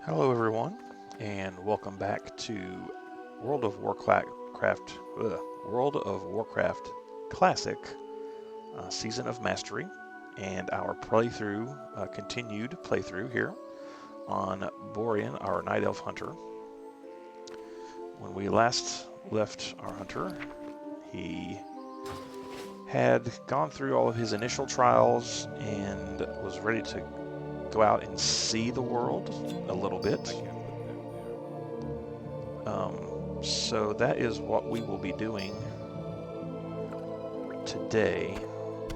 Hello everyone, and welcome back to World of Warcraft, World of Warcraft Classic Season of Mastery, and our continued playthrough here on Borean, our Night Elf Hunter. When we last left our hunter, he had gone through all of his initial trials and was ready to go out and see the world a little bit. So that is what we will be doing today.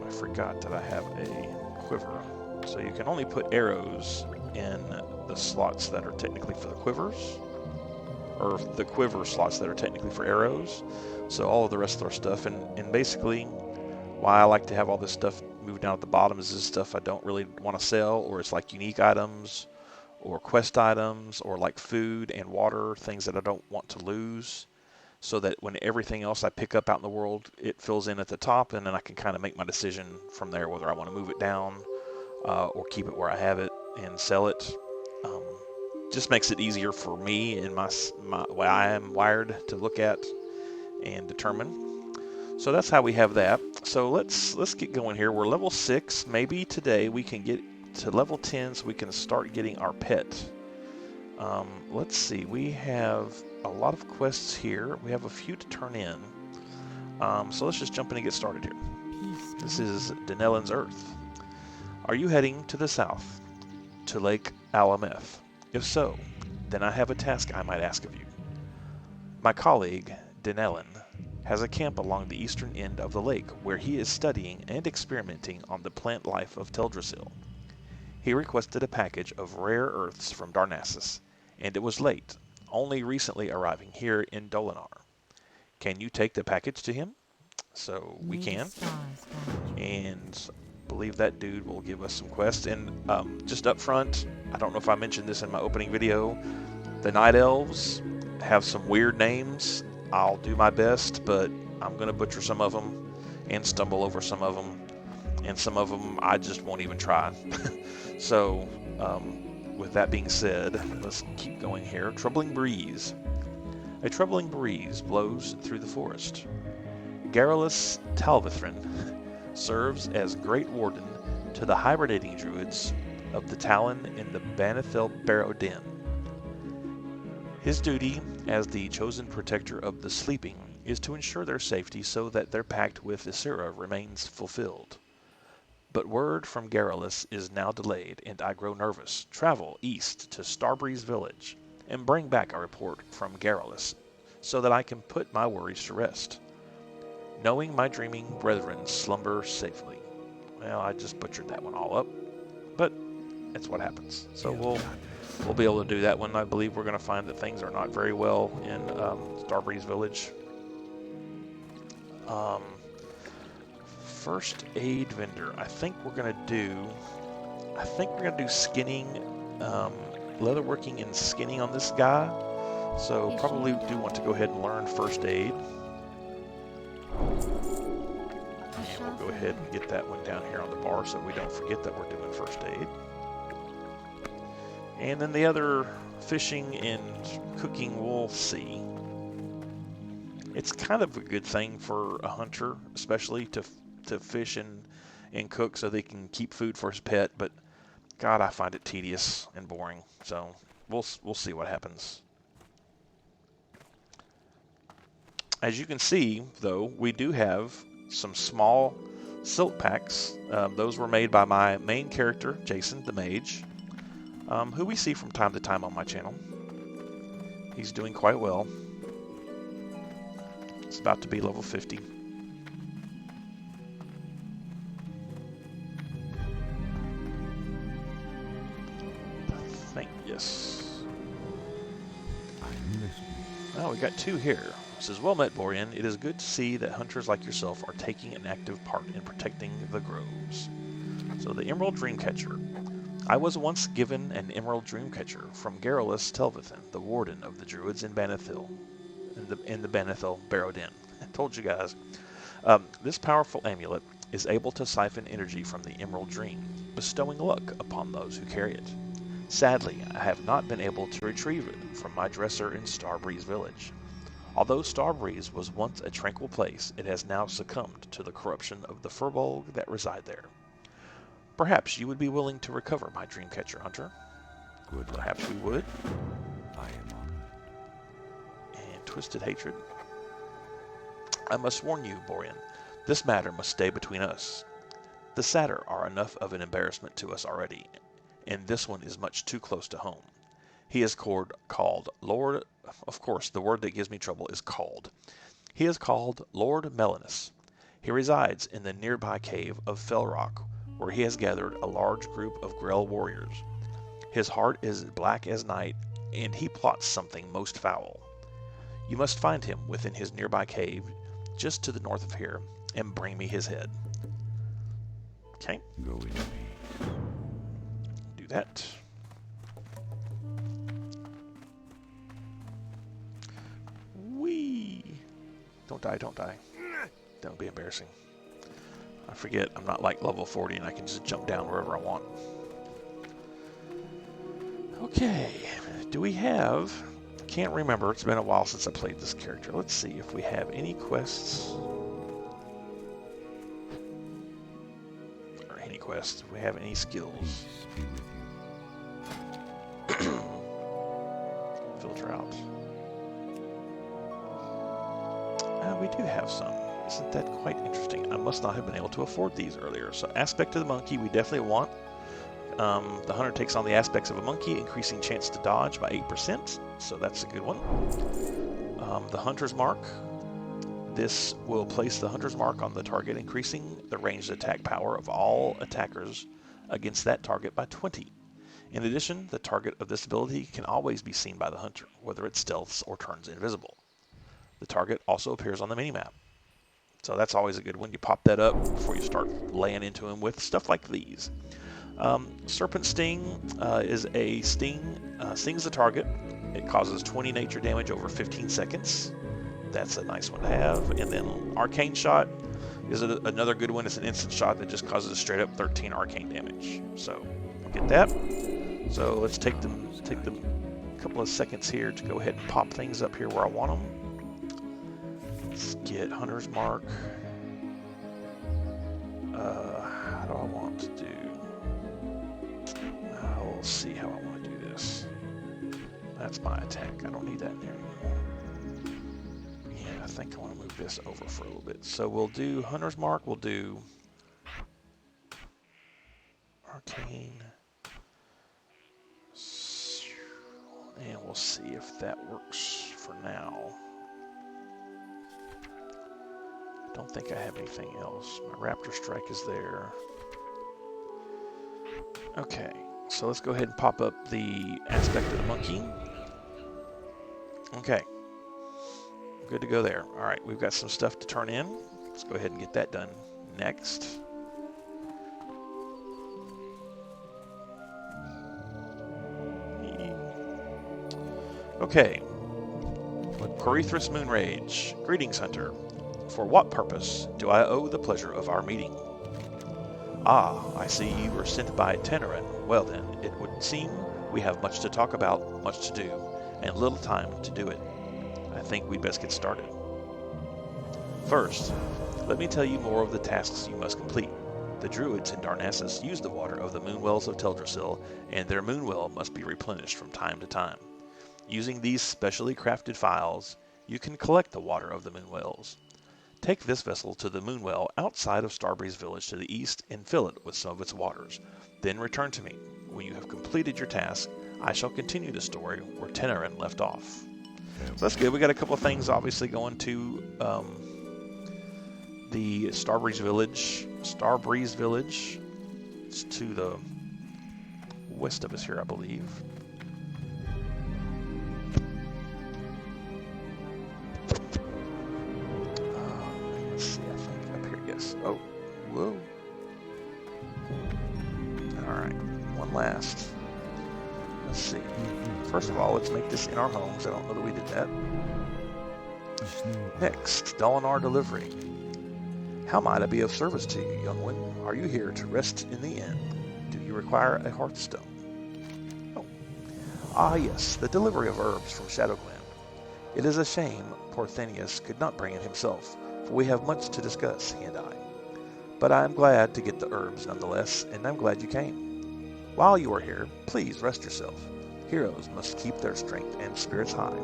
I forgot that I have a quiver. So you can only put arrows in the slots that are technically for the quivers, or the quiver slots that are technically for arrows. So all of the rest of our stuff, and basically why I like to have all this stuff moved down at the bottom is this stuff I don't really want to sell, or it's like unique items, or quest items, or like food and water, things that I don't want to lose, so that when everything else I pick up out in the world, it fills in at the top, and then I can kind of make my decision from there whether I want to move it down or keep it where I have it and sell it. Just makes it easier for me and my way I am wired to look at and determine. So that's how we have that. So let's get going here. We're level 6. Maybe today we can get to level 10 so we can start getting our pet. Let's see. We have a lot of quests here. We have a few to turn in. So let's just jump in and get started here. This is Denellan's Earth. Are you heading to the south, to Lake Alameth? If so, then I have a task I might ask of you. My colleague, Denellan, has a camp along the eastern end of the lake where he is studying and experimenting on the plant life of Teldrassil. He requested a package of rare earths from Darnassus, and it was late, only recently arriving here in Dolinar. Can you take the package to him? So we can, and I believe that dude will give us some quests. And just up front, I don't know if I mentioned this in my opening video, the Night Elves have some weird names. I'll do my best, but I'm going to butcher some of them and stumble over some of them, and some of them I just won't even try. So, with that being said, let's keep going here. Troubling breeze. A troubling breeze blows through the forest. Garrulus Talvithrin serves as Great Warden to the hibernating druids of the Talon in the Banithil Barrow Den. His duty as the chosen protector of the sleeping is to ensure their safety so that their pact with Ysera remains fulfilled. But word from Garrulus is now delayed, and I grow nervous. Travel east to Starbreeze Village and bring back a report from Garrulus so that I can put my worries to rest. Knowing my dreaming brethren slumber safely. Well, I just butchered that one all up, but that's what happens. So we'll be able to do that one. I believe we're going to find that things are not very well in Starbreeze Village. First aid vendor. I think we're gonna do skinning, leatherworking and skinning on this guy. So probably do want to go ahead and learn first aid. And we'll go ahead and get that one down here on the bar so we don't forget that we're doing first aid. And then the other, fishing and cooking, we'll see. It's kind of a good thing for a hunter, especially to fish and cook so they can keep food for his pet, but God, I find it tedious and boring. So we'll see what happens. As you can see, though, we do have some small silk packs. Those were made by my main character, Jason the Mage, who we see from time to time on my channel. He's doing quite well. It's about to be level 50. Yes. Oh, we got two here. It says, well met, Borean. It is good to see that hunters like yourself are taking an active part in protecting the groves. So the Emerald Dreamcatcher. I was once given an Emerald Dreamcatcher from Garrulus Telvithin, the Warden of the Druids in Banithil, in the Banithil Barrow Den. I told you guys. This powerful amulet is able to siphon energy from the Emerald Dream, bestowing luck upon those who carry it. Sadly, I have not been able to retrieve it from my dresser in Starbreeze Village. Although Starbreeze was once a tranquil place, it has now succumbed to the corruption of the Furbolg that reside there. Perhaps you would be willing to recover my Dreamcatcher, Hunter. Good luck. Perhaps we would. I am honored. And Twisted Hatred. I must warn you, Borean, this matter must stay between us. The Satyr are enough of an embarrassment to us already, and this one is much too close to home. He is called Lord... Of course, the word that gives me trouble is called. He is called Lord Melanus. He resides in the nearby cave of Fellrock, where he has gathered a large group of Grell warriors. His heart is black as night, and he plots something most foul. You must find him within his nearby cave, just to the north of here, and bring me his head. Okay. Go in peace. Do that. Whee! Don't die, don't die. That would be embarrassing. I forget I'm not like level 40 and I can just jump down wherever I want. Okay, do we have... Can't remember, it's been a while since I played this character. Let's see if we have any quests. Or any quests, if we have any skills. Peace be with you. Filter out. We do have some. Isn't that quite interesting? I must not have been able to afford these earlier. So aspect of the monkey we definitely want. The hunter takes on the aspects of a monkey, increasing chance to dodge by 8%. So that's a good one. The hunter's mark. This will place the hunter's mark on the target, increasing the ranged attack power of all attackers against that target by 20. In addition, the target of this ability can always be seen by the hunter, whether it stealths or turns invisible. The target also appears on the minimap. So that's always a good one. You pop that up before you start laying into him with stuff like these. Serpent Sting is a sting. Stings the target. It causes 20 nature damage over 15 seconds. That's a nice one to have. And then Arcane Shot is another good one. It's an instant shot that just causes straight up 13 arcane damage. So get that. So let's take them a couple of seconds here to go ahead and pop things up here where I want them. Let's get Hunter's Mark. How do I want to do? We'll see how I want to do this. That's my attack. I don't need that in there anymore. Yeah, I think I want to move this over for a little bit. So we'll do Hunter's Mark. We'll do Arcane. And we'll see if that works for now. Don't think I have anything else. My Raptor Strike is there. Okay, so let's go ahead and pop up the aspect of the monkey. Okay, good to go there. All right, we've got some stuff to turn in. Let's go ahead and get that done next. Okay, Corethris Moonrage. Greetings, Hunter. For what purpose do I owe the pleasure of our meeting? Ah, I see you were sent by Tenerin. Well then, it would seem we have much to talk about, much to do, and little time to do it. I think we'd best get started. First, let me tell you more of the tasks you must complete. The druids in Darnassus use the water of the moonwells of Teldrassil, and their moonwell must be replenished from time to time. Using these specially crafted phials, you can collect the water of the moonwells. Take this vessel to the moonwell outside of Starbreeze Village to the east and fill it with some of its waters. Then return to me. When you have completed your task, I shall continue the story where Tenerin left off. So that's good. We got a couple of things obviously going to the Starbreeze Village. Starbreeze Village. It's to the west of us here, I believe. Let's see, I think up here, yes. Oh, whoa. Alright, one last. Let's see. First of all, let's make this in our homes. I don't know that we did that. Next, Dalinar Delivery. How might I be of service to you, young one? Are you here to rest in the inn? Do you require a hearthstone? Oh, Ah yes, the delivery of herbs from Shadowglen. It is a shame poor Thenius could not bring it himself, for we have much to discuss, he and I. But I am glad to get the herbs nonetheless, and I'm glad you came. While you are here, please rest yourself. Heroes must keep their strength and spirits high,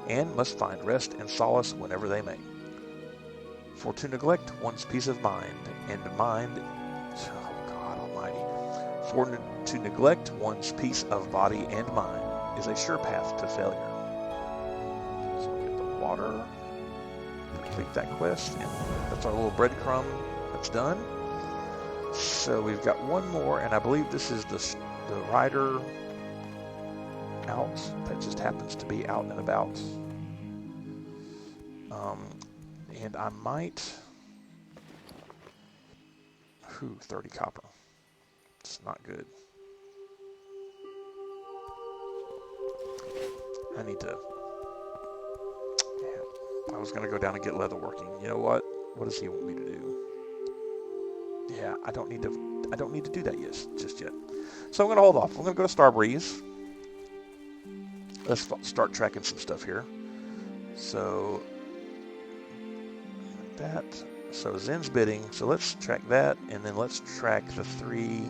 and must find rest and solace whenever they may. For to neglect one's peace of mind, oh God almighty, for to neglect one's peace of body and mind is a sure path to failure. So we'll get the water, complete that quest, and that's our little breadcrumb that's done. So we've got one more, and I believe this is the rider out that just happens to be out and about. And I might... 30 copper. It's not good. I need to... Yeah, I was going to go down and get leather working. You know what? What does he want me to do? Yeah, I don't need to do that just yet. So I'm going to hold off. I'm going to go to Starbreeze. Let's start tracking some stuff here. So that... So Zen's bidding, so let's track that, and then let's track the 3...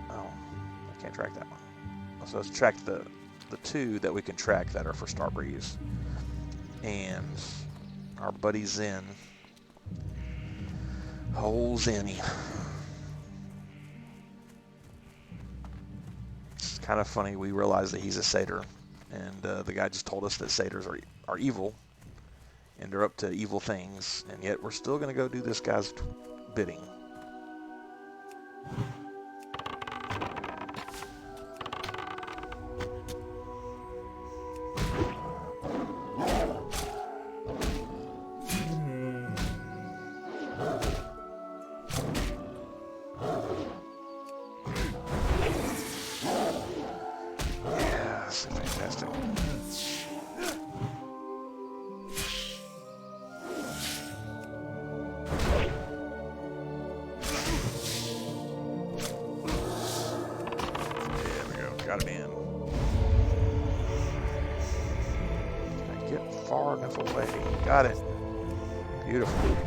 Oh, I can't track that one. So let's track the 2 that we can track that are for Starbreeze. And our buddy Zen. Oh, Zenny. It's kind of funny, we realize that he's a satyr, and the guy just told us that satyrs are evil. And they're up to evil things, and yet we're still going to go do this guy's bidding. Yeah, this is fantastic. Got it in. Can I get far enough away? Got it. Beautiful.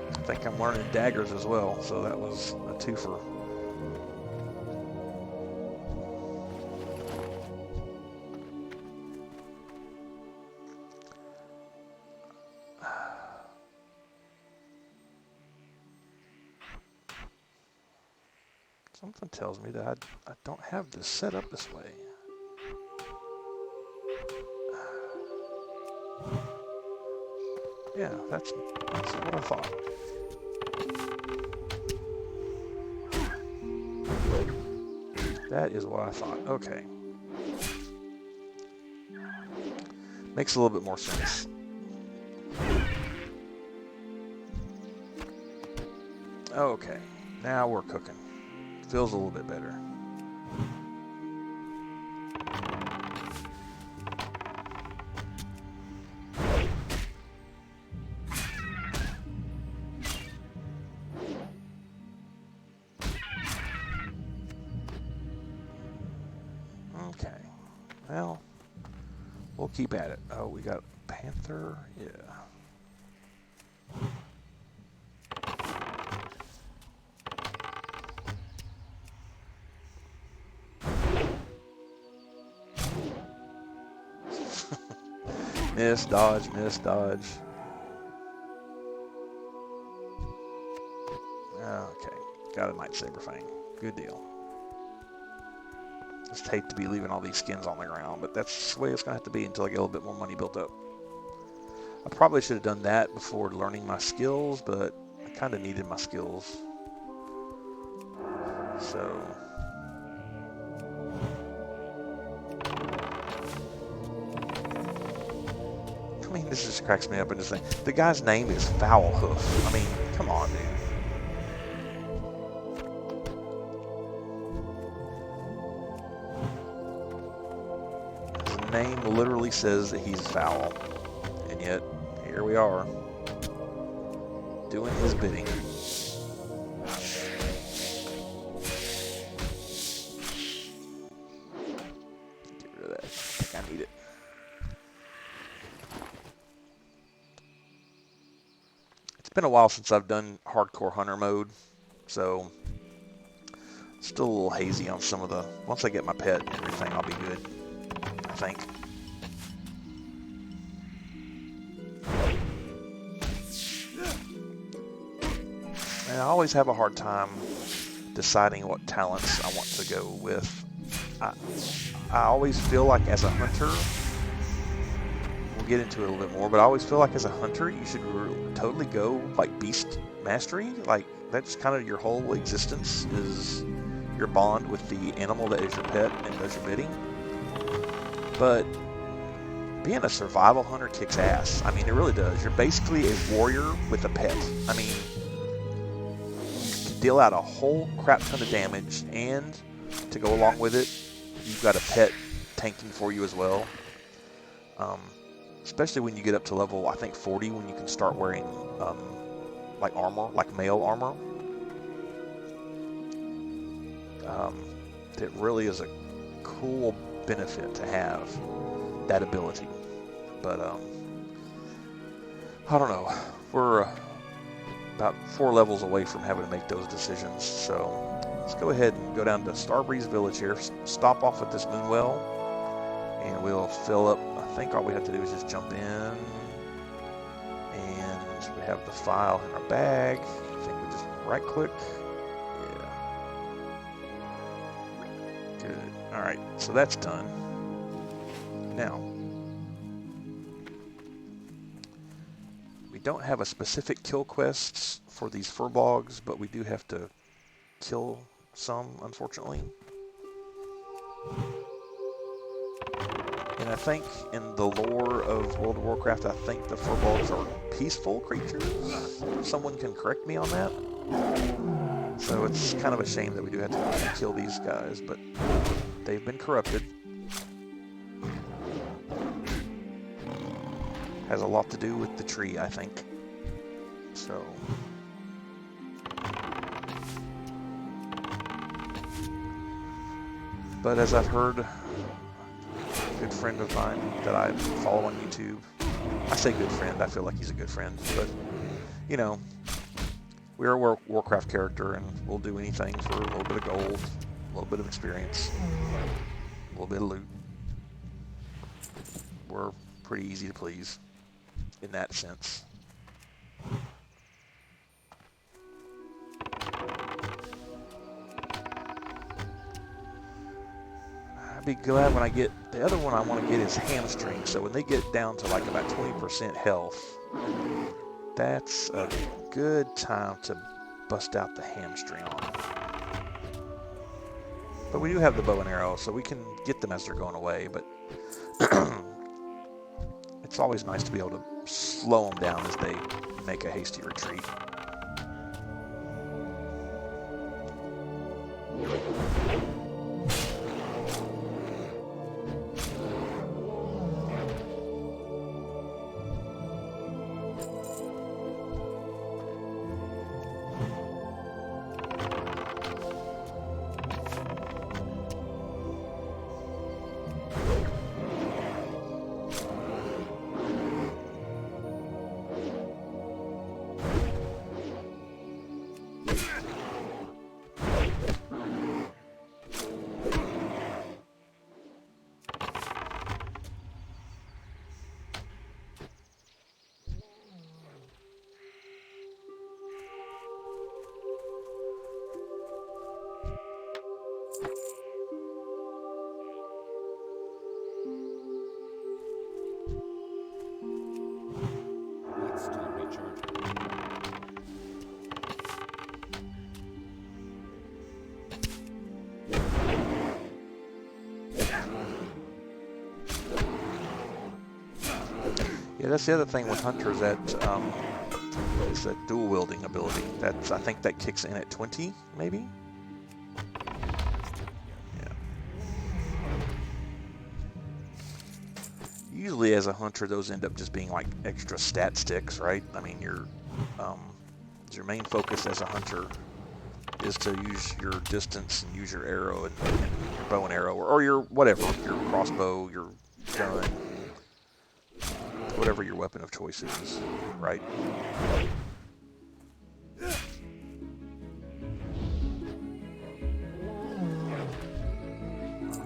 I think I'm learning daggers as well, so that was a twofer. Something tells me that I don't have this set up this way. Yeah, that's what I thought. That is what I thought. Okay. Makes a little bit more sense. Okay, now we're cooking. Feels a little bit better. Okay, well, we'll keep at it. Oh, we got Panther, yeah. Miss, dodge, miss, dodge. Okay, got a Lightsaber Fang. Good deal. Just hate to be leaving all these skins on the ground, but that's the way it's going to have to be until I get a little bit more money built up. I probably should have done that before learning my skills, but I kind of needed my skills. So... I mean, this just cracks me up in this thing. The guy's name is Foul Hoof. I mean, come on, dude. His name literally says that he's foul. And yet, here we are. doing his bidding. Get rid of that. I think I need it. It's been a while since I've done hardcore hunter mode, so still a little hazy on some of the... Once I get my pet and everything, I'll be good, I think. And I always have a hard time deciding what talents I want to go with. I always feel like as a hunter, we'll get into it a little bit more, but I always feel like as a hunter, you should totally go like beast mastery. Like that's kind of your whole existence is your bond with the animal that is your pet and does your bidding. But being a survival hunter kicks ass. I mean, it really does. You're basically a warrior with a pet. I mean, you deal out a whole crap ton of damage, and to go along with it, you've got a pet tanking for you as well. Especially when you get up to level, I think 40, when you can start wearing like armor, like male armor. It really is a cool benefit to have that ability. But I don't know. We're about 4 levels away from having to make those decisions. So let's go ahead and go down to Starbreeze Village here. Stop off at this Moonwell, and we'll fill up. I think all we have to do is just jump in, and we have the file in our bag. I think we just right click. Yeah. Good. All right, so that's done. Now, we don't have a specific kill quests for these furbolgs, but we do have to kill some, unfortunately. And I think in the lore of World of Warcraft, I think the furbolgs are peaceful creatures. Someone can correct me on that. So it's kind of a shame that we do have to kill these guys, but they've been corrupted. Has a lot to do with the tree, I think. So... But as I've heard, a good friend of mine that I follow on YouTube, I say good friend, I feel like he's a good friend, but, you know, we're a Warcraft character, and we'll do anything for a little bit of gold, a little bit of experience, a little bit of loot. We're pretty easy to please in that sense. I'd be glad when I get, the other one I want to get is hamstring, so when they get down to like about 20% health, that's a good time to bust out the hamstring on them. But we do have the bow and arrow, so we can get them as they're going away, but it's always nice to be able to slow them down as they make a hasty retreat. Yeah, that's the other thing with hunters, that is that dual wielding ability. That's, I think that kicks in at 20, maybe. Yeah. Usually, as a hunter, those end up just being like extra stat sticks, right? I mean, you're Your main focus as a hunter is to use your distance and use your arrow and your bow and arrow, or your whatever, your crossbow, your gun, whatever your weapon of choice is, right?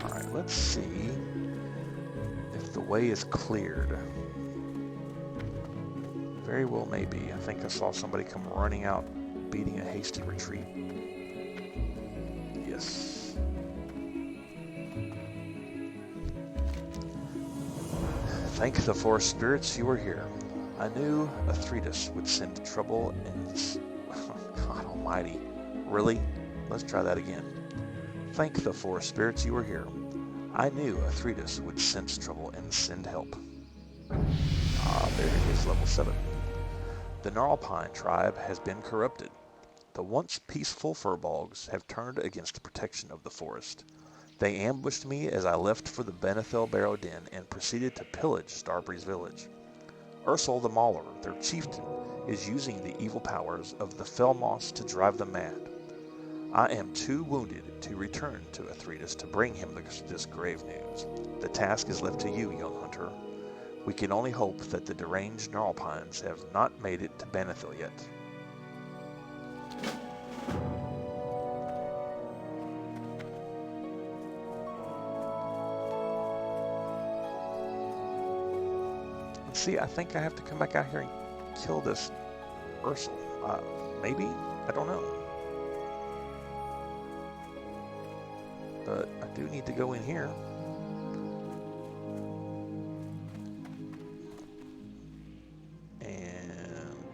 Alright, let's see if the way is cleared. Very well maybe. I think I saw somebody come running out, beating a hasty retreat. Yes. Thank the forest spirits you were here. I knew Athretus would send trouble and... God almighty. Really? Let's try that again. Thank the forest spirits you were here. I knew Athretus would sense trouble and send help. Ah, there it is, level 7. The Gnarlpine tribe has been corrupted. The once peaceful furbolgs have turned against the protection of the forest. They ambushed me as I left for the Benethel Barrow Den and proceeded to pillage Starbreeze village. Ursel the Mauler, their chieftain, is using the evil powers of the Fellmoss to drive them mad. I am too wounded to return to Athretus to bring him this grave news. The task is left to you, young hunter. We can only hope that the deranged Gnarlpines have not made it to Benethil yet. Let's see, I think I have to come back out here and kill this Ursel. Maybe? I don't know. But I do need to go in here.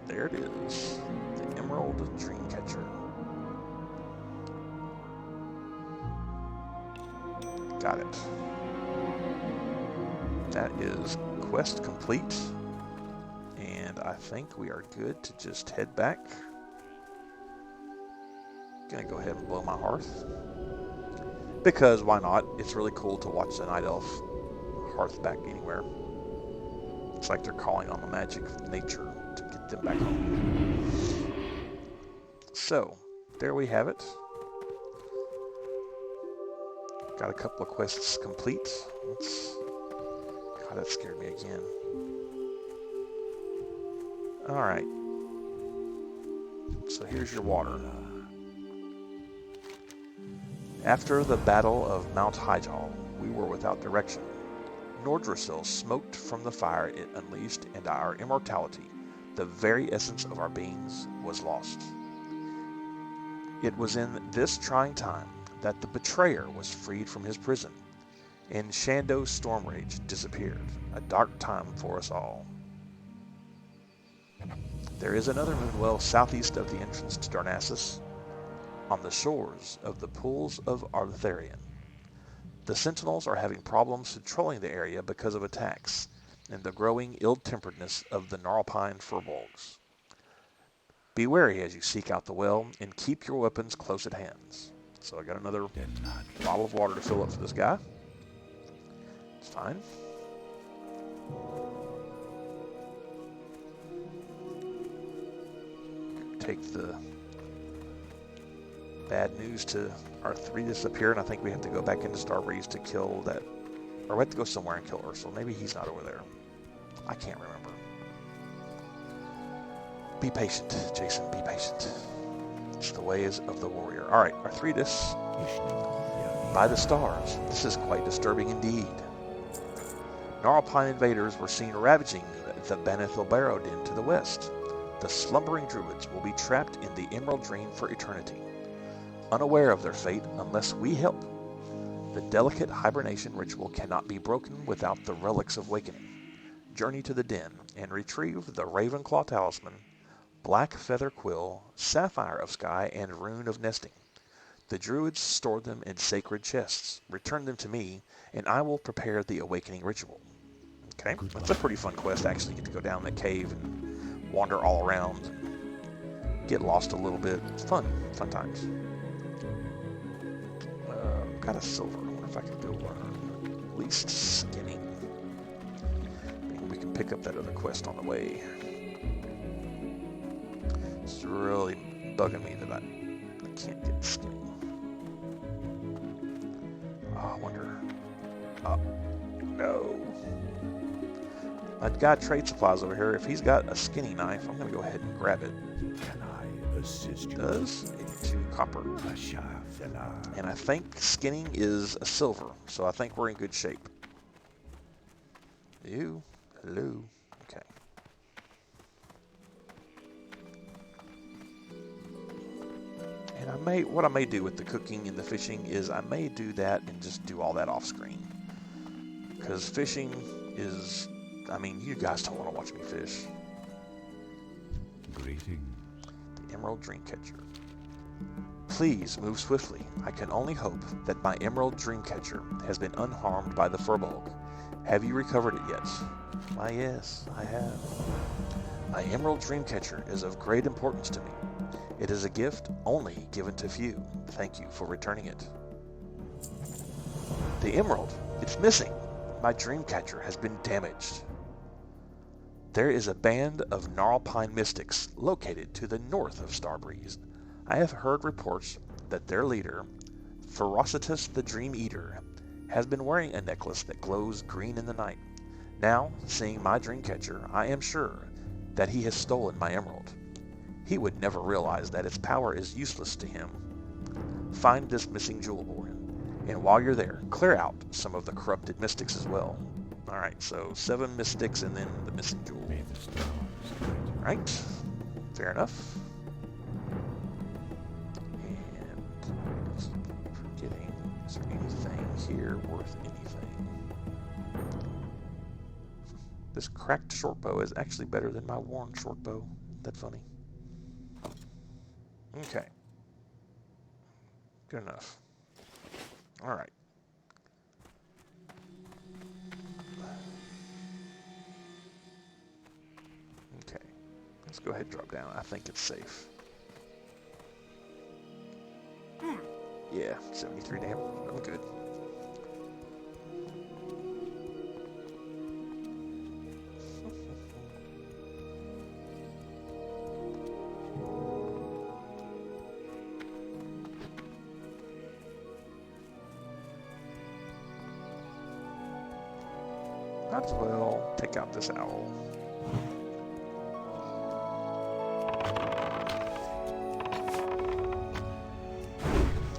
There it is, the Emerald Dreamcatcher. Got it. That is quest complete, and I think we are good to just head back. Gonna go ahead and blow my hearth, because why not? It's really cool to watch the Night Elf hearth back anywhere. It's like they're calling on the magic of nature to get them back home. So, there we have it. Got a couple of quests complete. God, that scared me again. Alright. So here's your water. After the Battle of Mount Hyjal, we were without direction. Nordrassil smoked from the fire it unleashed, and our immortality, the very essence of our beings, was lost. It was in this trying time that the betrayer was freed from his prison, and Shando's storm rage disappeared, a dark time for us all. There is another moonwell southeast of the entrance to Darnassus, on the shores of the pools of Artharion. The Sentinels are having problems patrolling the area because of attacks and the growing ill-temperedness of the Gnarlpine furbolgs. Be wary as you seek out the well, and keep your weapons close at hands. So I got another bottle of water to fill up for this guy. It's fine. Take the bad news to Arthretus up here, and I think we have to go back into Starbreeze to kill that, or we have to go somewhere and kill Ursel. Maybe he's not over there. I can't remember. Be patient, Jason, be patient. It's the ways of the warrior. Alright, Arthretus. By the stars, this is quite disturbing indeed. Gnarlpine invaders were seen ravaging the Benethil Barrow Den to the west. The slumbering druids will be trapped in the Emerald Dream for eternity, unaware of their fate unless we help. The delicate hibernation ritual cannot be broken without the relics of awakening. Journey to the den and retrieve the Ravenclaw Talisman, Black Feather Quill, Sapphire of Sky, and Rune of Nesting. The druids stored them in sacred chests. Return them to me, and I will prepare the awakening ritual. Okay, that's a pretty fun quest, actually. You get to go down that cave and wander all around, and get lost a little bit. It's fun times. Got a silver. I wonder if I can go at least skinning. Maybe we can pick up that other quest on the way. It's really bugging me that I can't get skinny. Oh, I wonder. Oh, no. My guy trade supplies over here. If he's got a skinny knife, I'm going to go ahead and grab it. Can I assist you? Does 82 copper. And I think skinning is a silver, so I think we're in good shape. You? Hello? Okay. And what I may do with the cooking and the fishing is I may do that and just do all that off screen. Because fishing is, I mean, you guys don't want to watch me fish. Greetings. The Emerald Dreamcatcher. Please move swiftly. I can only hope that my Emerald Dreamcatcher has been unharmed by the Furbolg. Have you recovered it yet? Why, yes, I have. My Emerald Dreamcatcher is of great importance to me. It is a gift only given to few. Thank you for returning it. The emerald, it's missing. My Dreamcatcher has been damaged. There is a band of Gnarlpine mystics located to the north of Starbreeze. I have heard reports that their leader, Ferocitus the Dream Eater, has been wearing a necklace that glows green in the night. Now, seeing my Dreamcatcher, I am sure that he has stolen my emerald. He would never realize that its power is useless to him. Find this missing jewel, boy, and while you're there, clear out some of the corrupted mystics as well. Alright, so 7 mystics and then the missing jewel. Right, fair enough. And forgetting, is there anything here worth anything? This cracked short bow is actually better than my worn short bow. Isn't that funny? Okay. Good enough. Alright. Okay. Let's go ahead and drop down. I think it's safe. Yeah, 73 damage. I'm good. Might as well take out this owl.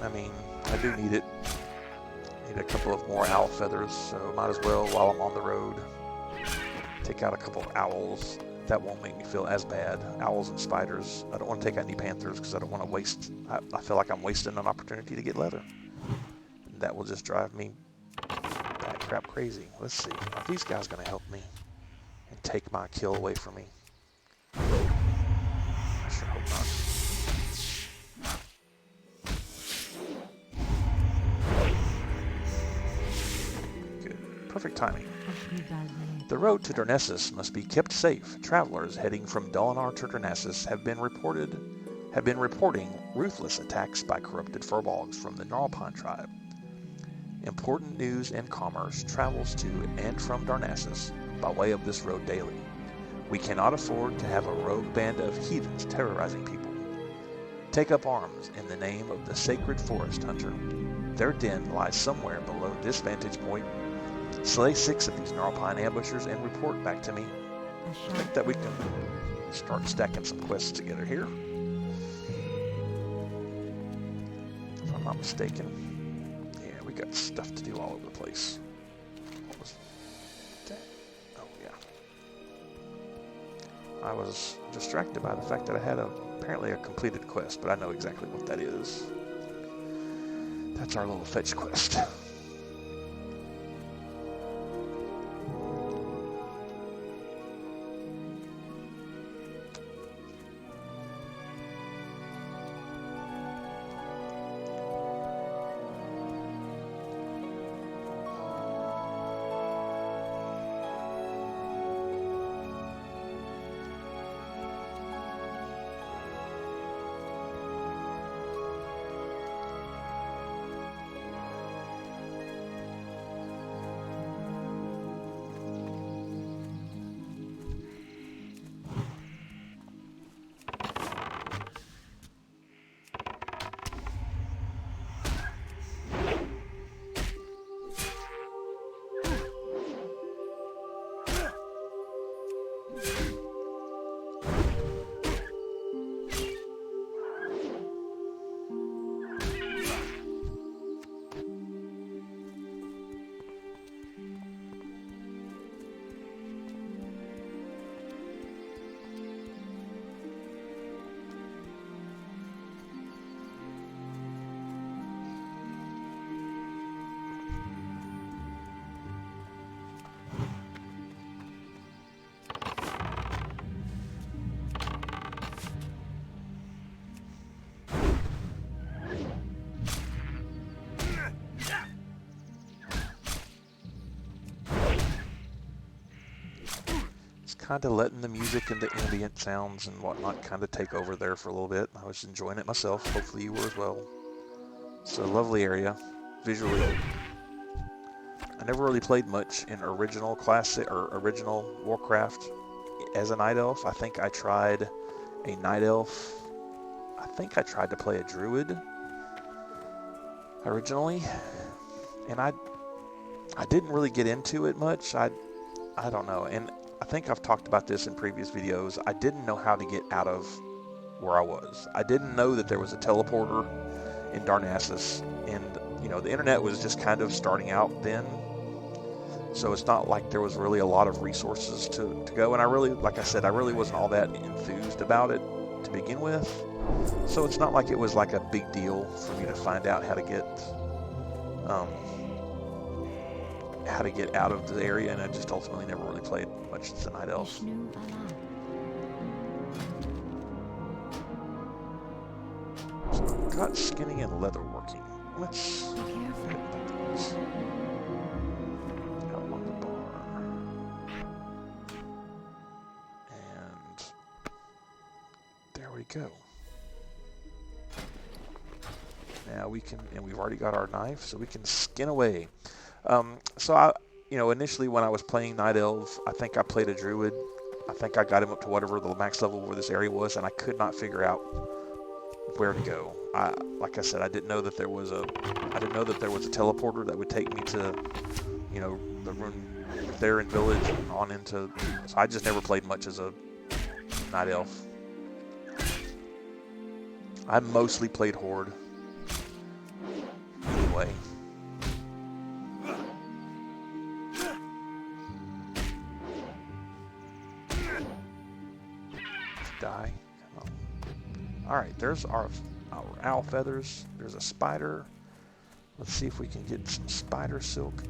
I mean, I do need it. Need a couple of more owl feathers, so might as well, while I'm on the road, take out a couple of owls. That won't make me feel as bad. Owls and spiders. I don't want to take out any panthers because I don't want to waste. I feel like I'm wasting an opportunity to get leather. And that will just drive me crap crazy. Let's see. Are these guys going to help me and take my kill away from me? I sure hope not. Good. Perfect timing. The road to Darnassus must be kept safe. Travelers heading from Dolinar to Darnassus have been reporting ruthless attacks by corrupted furbolgs from the Gnarlpine tribe. Important news and commerce travels to and from Darnassus by way of this road daily. We cannot afford to have a rogue band of heathens terrorizing people. Take up arms in the name of the sacred forest hunter. Their den lies somewhere below this vantage point. Slay 6 of these Gnarlpine ambushers and report back to me. I think that we can start stacking some quests together here. If I'm not mistaken. We got stuff to do all over the place. What was that? Oh, yeah. I was distracted by the fact that I had apparently a completed quest, but I know exactly what that is. That's our little fetch quest. kind of letting the music and the ambient sounds and whatnot kind of take over there for a little bit. I was enjoying it myself. Hopefully you were as well. It's a lovely area, visually. I never really played much in original classic or original Warcraft as a Night Elf. I think I tried a Night Elf. I think I tried to play a Druid originally, and I didn't really get into it much. I don't know, and I think I've talked about this in previous videos. I didn't know how to get out of where I was. I didn't know that there was a teleporter in Darnassus, and you know, the internet was just kind of starting out then, so it's not like there was really a lot of resources to go, and I really, like I said, I really wasn't all that enthused about it to begin with, so it's not like it was like a big deal for me to find out how to get out of the area, and I just ultimately never really played much as a Night Elf. So I've got skinning and leatherworking. Let's out on the bar. And there we go. Now we can, and we've already got our knife, so we can skin away. So I, initially when I was playing Night Elf, I think I played a Druid. I think I got him up to whatever the max level where this area was, and I could not figure out where to go. Like I said, I didn't know that there was a teleporter that would take me to, the Runetherin village and on into. So I just never played much as a Night Elf. I mostly played Horde. Anyway. Die. Come on. Alright, there's our owl feathers. There's a spider. Let's see if we can get some spider silk.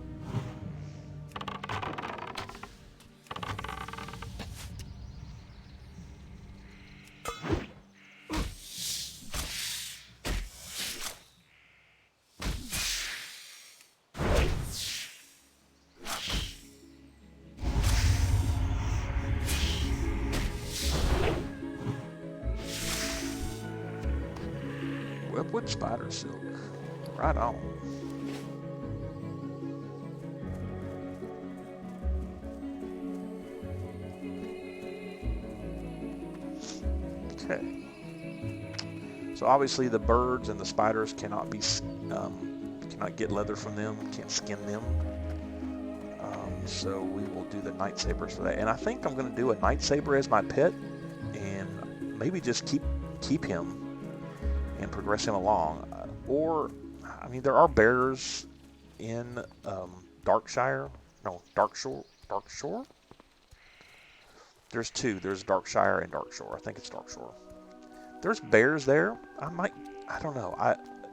Whipwood spider silk. Right on. Okay. So obviously the birds and the spiders cannot cannot get leather from them, can't skin them. So we will do the night sabers for that. And I think I'm going to do a night saber as my pet, and maybe just keep him and progress him along. There are bears in Darkshire. There's two. There's Darkshire and Darkshore. I think it's Darkshore. There's bears there. I don't know.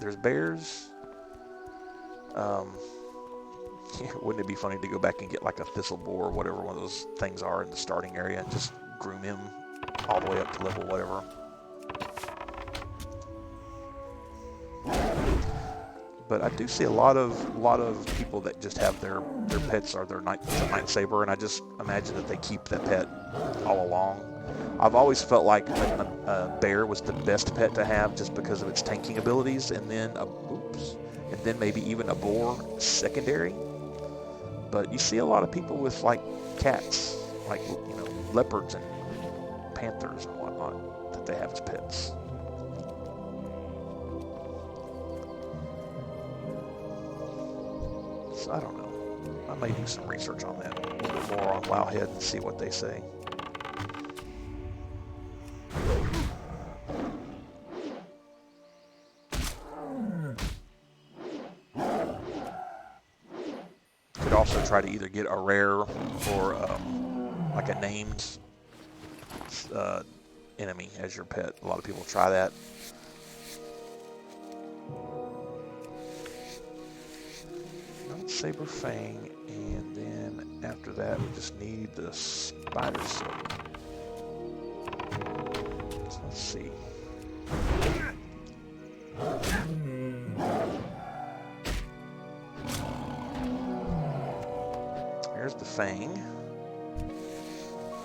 There's bears. Wouldn't it be funny to go back and get like a thistle boar or whatever one of those things are in the starting area and just groom him all the way up to level whatever. But I do see a lot of people that just have their pets or their night saber, and I just imagine that they keep that pet all along. I've always felt like a bear was the best pet to have just because of its tanking abilities, and then maybe even a boar secondary. But you see a lot of people with like cats, like leopards and panthers and whatnot that they have as pets. I don't know. I may do some research on that a little bit more on Wowhead and see what they say. Could also try to either get a rare or like a named enemy as your pet. A lot of people try that. Saber Fang, and then after that we just need the spider silk. So let's see. Here's the Fang.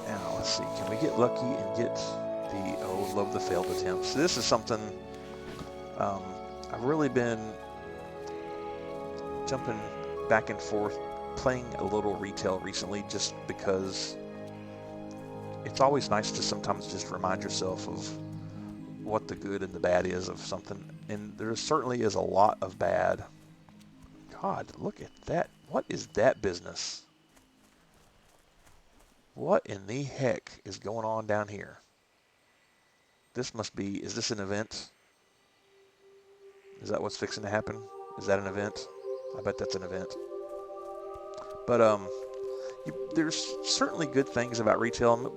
Now let's see, can we get lucky and get the, oh, love the failed attempts. This is something I've really been jumping back and forth, playing a little retail recently, just because it's always nice to sometimes just remind yourself of what the good and the bad is of something. And there certainly is a lot of bad. God, look at that. What is that business? What in the heck is going on down here? This must be, is this an event? Is that what's fixing to happen? Is that an event? I bet that's an event. But there's certainly good things about retail. And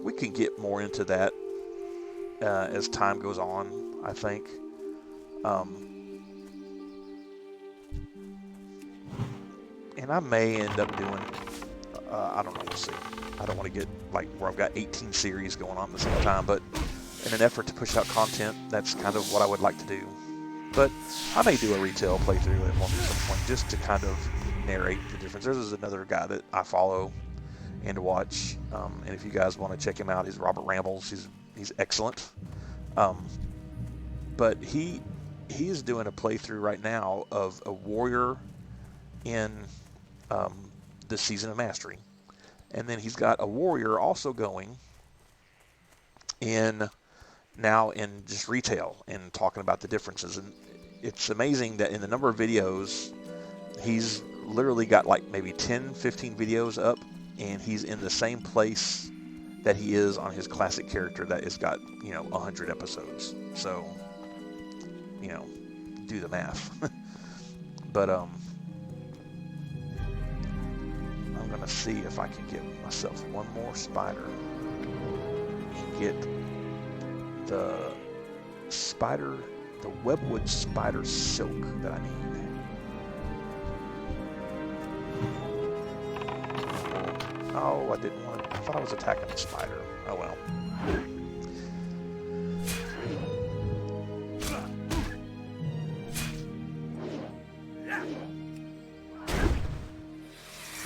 we can get more into that as time goes on, I think. And I may end up doing, I don't know, we'll see. I don't want to get like where I've got 18 series going on at the same time, but in an effort to push out content, that's kind of what I would like to do. But I may do a retail playthrough at some point just to kind of narrate the difference. There's another guy that I follow and watch, and if you guys want to check him out, he's Robert Rambles. He's excellent. But he is doing a playthrough right now of a warrior in the Season of Mastery. And then he's got a warrior also going now in just retail and talking about the differences. And it's amazing that in the number of videos, he's literally got like maybe 10, 15 videos up, and he's in the same place that he is on his classic character that has got, 100 episodes. So, do the math. But I'm going to see if I can get myself one more spider and get the webwood spider silk that I need. Oh, I didn't want to. I thought I was attacking the spider. Oh well.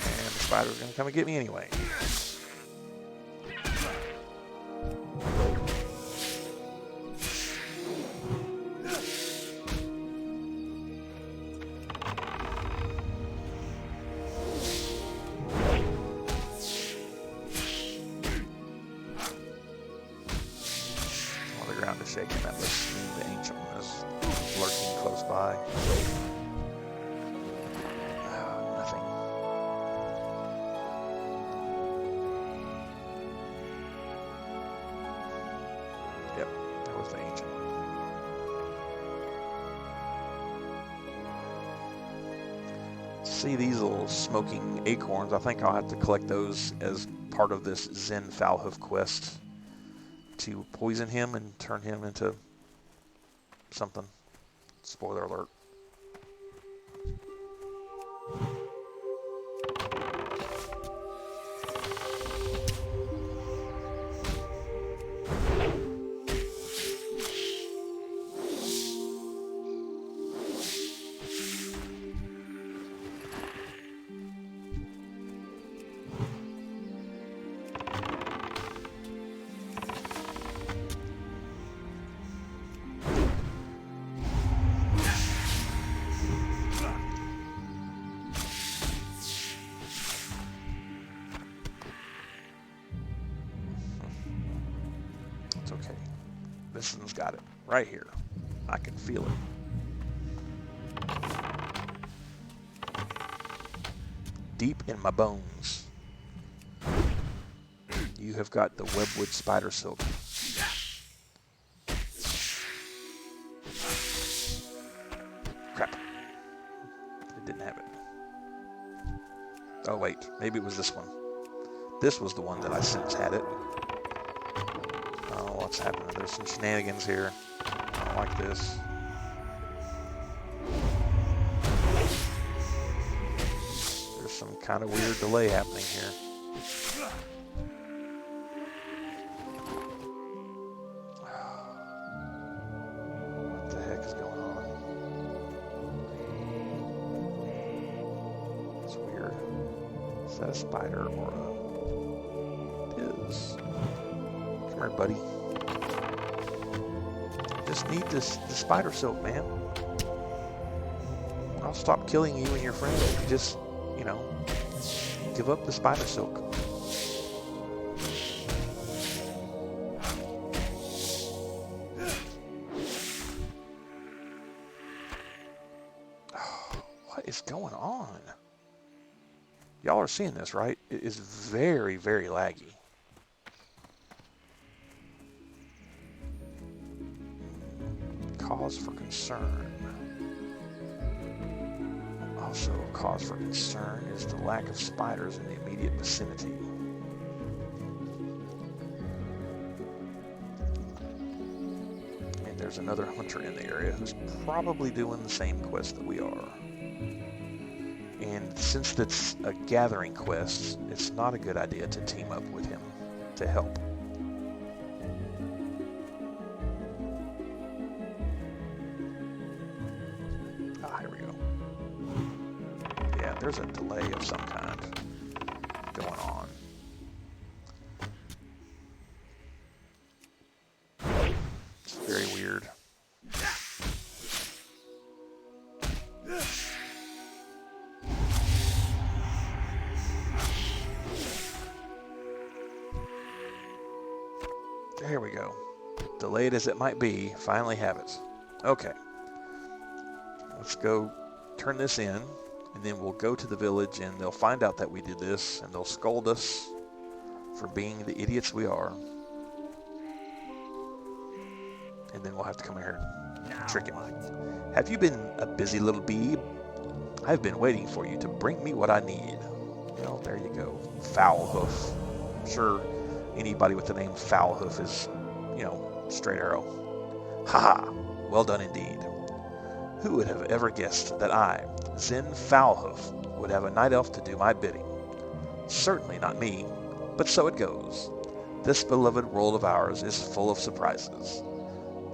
And the spider's going to come and get me anyway. Shaking, that must mean the ancient one is lurking close by. Nothing. Yep, there was the ancient one. See these little smoking acorns? I think I'll have to collect those as part of this Zen Foulhoof quest, to poison him and turn him into something. Spoiler alert. Okay, this one's got it right here. I can feel it. Deep in my bones. You have got the webwood spider silk. Crap. It didn't have it. Oh wait, maybe it was this one. This was the one that I since had it. What's happening? There's some shenanigans here. I don't like this. There's some kind of weird delay happening here. What the heck is going on? It's weird. Is that a spider or a... It is. here, buddy. Just need the spider silk, man. I'll stop killing you and your friends if you just, you know, give up the spider silk. What is going on? Y'all are seeing this, right? It is very, very laggy. Cause for concern. Also, cause for concern is the lack of spiders in the immediate vicinity. And there's another hunter in the area who's probably doing the same quest that we are. And since it's a gathering quest, it's not a good idea to team up with him to help. Here we go. Yeah, there's a delay of some kind going on. It's very weird. Here we go. Delayed as it might be, finally have it. Okay. Let's go turn this in, and then we'll go to the village, and they'll find out that we did this, and they'll scold us for being the idiots we are. And then we'll have to come here and trick him. Have you been a busy little bee? I've been waiting for you to bring me what I need. Well, there you go. Foul Hoof. I'm sure anybody with the name Foul Hoof is, you know, straight arrow. Haha! Well done indeed. Who would have ever guessed that I, Zen Foulhoof, would have a night elf to do my bidding? Certainly not me, but so it goes. This beloved world of ours is full of surprises.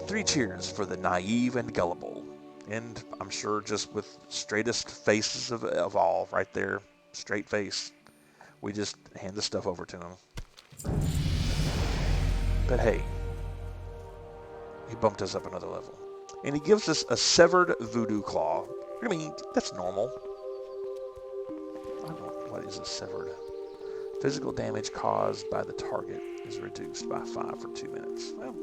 3 cheers for the naive and gullible. And I'm sure just with straightest faces of all, right there, straight face, we just hand the stuff over to him. But hey, he bumped us up another level. And he gives us a severed voodoo claw. I mean, that's normal. I don't know, what is a severed? Physical damage caused by the target is reduced by 5 for 2 minutes. Well,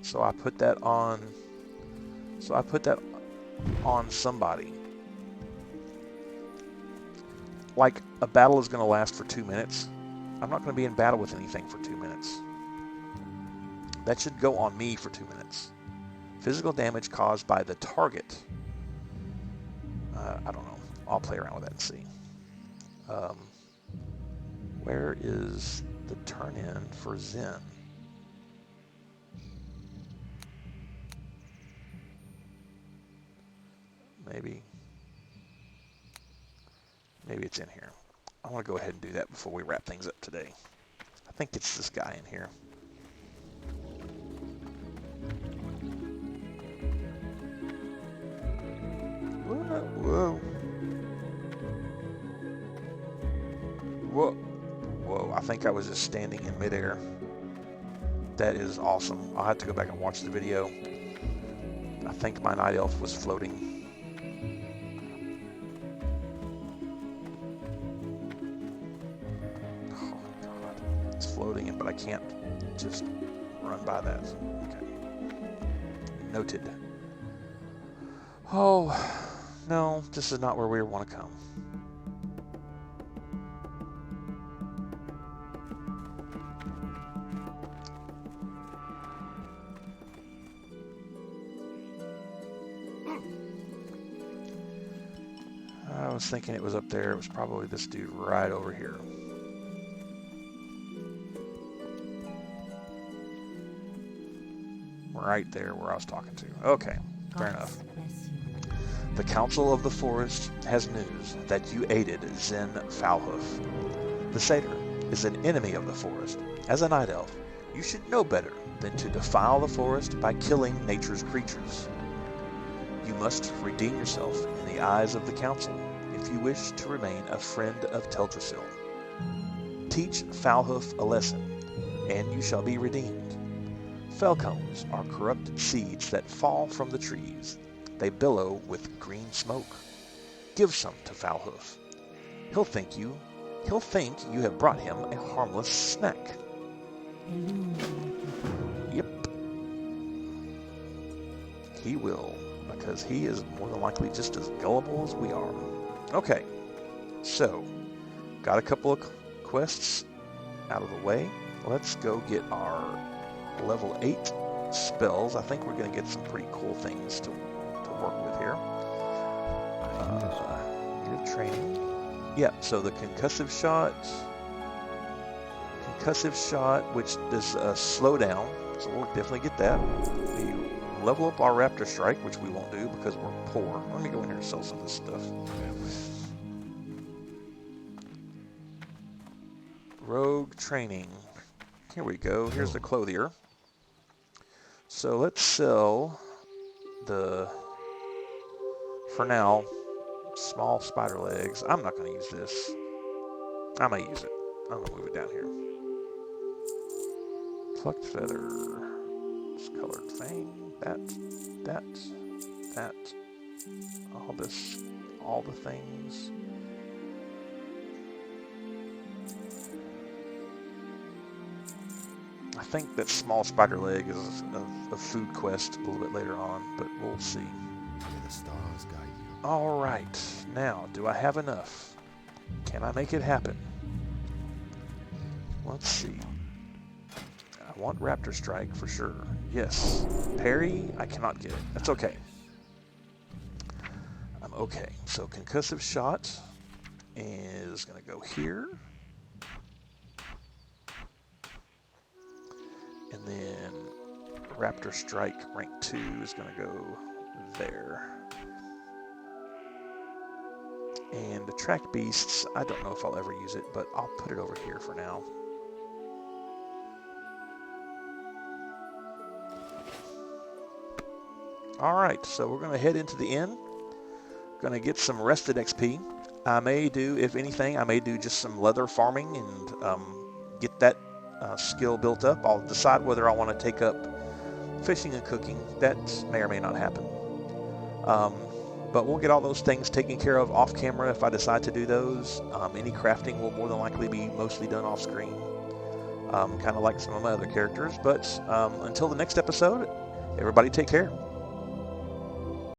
so I put that on somebody. Like, a battle is going to last for 2 minutes. I'm not going to be in battle with anything for 2 minutes. That should go on me for 2 minutes. Physical damage caused by the target. I don't know. I'll play around with that and see. Where is the turn-in for Zen? Maybe it's in here. I want to go ahead and do that before we wrap things up today. I think it's this guy in here. Whoa. Whoa. Whoa, I think I was just standing in midair. That is awesome. I'll have to go back and watch the video. I think my night elf was floating. Oh God, it's floating, but I can't just run by that. Okay. Noted. Oh, no, this is not where we want to come. I was thinking it was up there. It was probably this dude right over here. Right there where I was talking to. Okay, fair enough. The Council of the Forest has news that you aided Zen Foulhoof. The satyr is an enemy of the forest. As a night elf, you should know better than to defile the forest by killing nature's creatures. You must redeem yourself in the eyes of the Council if you wish to remain a friend of Teldrassil. Teach Foulhoof a lesson, and you shall be redeemed. Falcons are corrupt seeds that fall from the trees. They billow with green smoke. Give some to Foulhoof. He'll think you have brought him a harmless snack. Yep. He will, because he is more than likely just as gullible as we are. Okay, so, got a couple of quests out of the way. Let's go get our level 8 spells. I think we're going to get some pretty cool things to work with here. Unit training. Yeah, so the concussive shot, which does slow down, so we'll definitely get that. We level up our Raptor Strike, which we won't do because we're poor. Let me go in here and sell some of this stuff. Rogue training. Here we go. Here's the clothier. So let's sell the, for now, small spider legs. I'm not going to use this. I may use it. I'm going to move it down here. Plucked feather. Colored fang. That. All the things. I think that small spider leg is a food quest a little bit later on, but we'll see. The stars guide you. All right, now, do I have enough? Can I make it happen? Let's see. I want Raptor Strike for sure. Yes. Parry, I cannot get it. That's okay. I'm okay. So concussive shot is going to go here. And then Raptor Strike rank 2 is going to go there. And Attract Beasts, I don't know if I'll ever use it, but I'll put it over here for now. Alright, so we're going to head into the inn. Going to get some rested XP. I may do, if anything, I may do just some leather farming and get that skill built up. I'll decide whether I want to take up fishing and cooking. That may or may not happen. But we'll get all those things taken care of off camera if I decide to do those. Any crafting will more than likely be mostly done off screen. Kind of like some of my other characters. But until the next episode, everybody take care.